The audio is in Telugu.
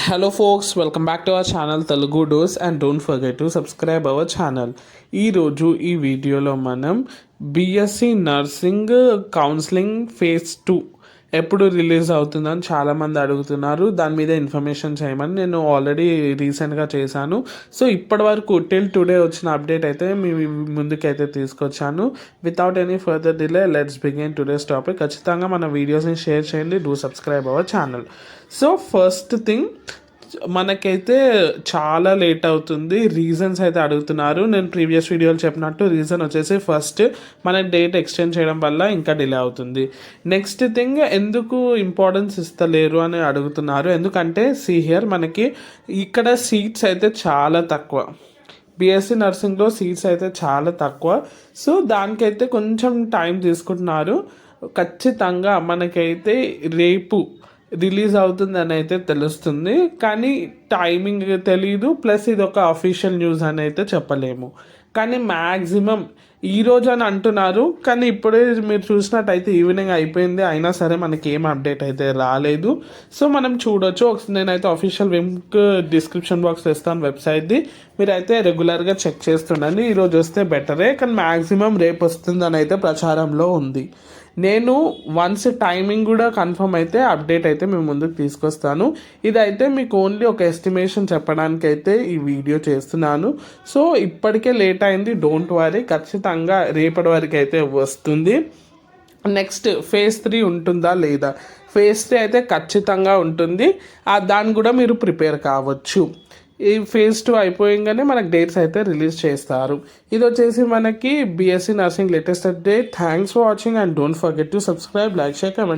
Hello folks, welcome back to our channel Telugu Dose and don't forget to subscribe our channel. ఈ వీడియోలో మనం బీఎస్సీ నర్సింగ్ కౌన్సిలింగ్ ఫేజ్ 2 ఎప్పుడు రిలీజ్ అవుతుందని చాలామంది అడుగుతున్నారు. దాని మీద ఇన్ఫర్మేషన్ చేయమని నేను ఆల్రెడీ రీసెంట్గా చేశాను. సో ఇప్పటి వరకు టిల్ టుడే వచ్చిన అప్డేట్ అయితే మీ ముందుకైతే తీసుకొచ్చాను. Without any further delay let's begin today's topic. ఖచ్చితంగా మన వీడియోస్ని షేర్ చేయండి. Do subscribe our channel. So first thing, మనకైతే చాలా లేట్ అవుతుంది. రీజన్స్ అయితే అడుగుతున్నారు. నేను ప్రీవియస్ వీడియోలు చెప్పినట్టు రీజన్ వచ్చేసి ఫస్ట్, మన డేట్ ఎక్స్టెండ్ చేయడం వల్ల ఇంకా డిలే అవుతుంది. నెక్స్ట్ థింగ్, ఎందుకు ఇంపార్టెన్స్ ఇస్తలేరు అని అడుగుతున్నారు. ఎందుకంటే హియర్ మనకి ఇక్కడ సీట్స్ అయితే చాలా తక్కువ. బీఎస్సీ నర్సింగ్లో సీట్స్ అయితే చాలా తక్కువ. సో దానికైతే కొంచెం టైం తీసుకుంటున్నారు. ఖచ్చితంగా మనకైతే రేపు రిలీజ్ అవుతుందని అయితే తెలుస్తుంది, కానీ టైమింగ్ తెలీదు. ప్లస్ ఇది ఒక అఫీషియల్ న్యూస్ అని అయితే చెప్పలేము. కానీ మ్యాక్సిమం ఈరోజు అని అంటున్నారు, కానీ ఇప్పుడే మీరు చూసినట్టయితే ఈవినింగ్ అయిపోయింది, అయినా సరే మనకి ఏం అప్డేట్ అయితే రాలేదు. సో మనం చూడొచ్చు. నేనైతే అఫీషియల్ లింక్ డిస్క్రిప్షన్ బాక్స్ ఇస్తాను వెబ్సైట్ది. మీరైతే రెగ్యులర్గా చెక్ చేస్తుండండి. ఈరోజు వస్తే బెటరే, కానీ మ్యాక్సిమం రేపు వస్తుందని అయితే ప్రచారంలో ఉంది. నేను వన్స్ టైమింగ్ కూడా కన్ఫర్మ్ అయితే అప్డేట్ అయితే మేము ముందుకు తీసుకొస్తాను. ఇదైతే మీకు ఓన్లీ ఒక ఎస్టిమేషన్ చెప్పడానికైతే ఈ వీడియో చేస్తున్నాను. సో ఇప్పటికే లేట్ అయింది, డోంట్ వరీ, ఖచ్చితంగా రేపటి వరకు అయితే వస్తుంది. నెక్స్ట్ ఫేజ్ 3 ఉంటుందా లేదా? ఫేజ్ 3 అయితే ఖచ్చితంగా ఉంటుంది. దాన్ని కూడా మీరు ప్రిపేర్ కావచ్చు. ఈ ఫేజ్ 2 అయిపోయింగానే మనకు డేట్స్ అయితే రిలీజ్ చేస్తారు. ఇది వచ్చేసి మనకి BSc nursing latest update. Thanks for watching and don't forget to subscribe, like, share, comment.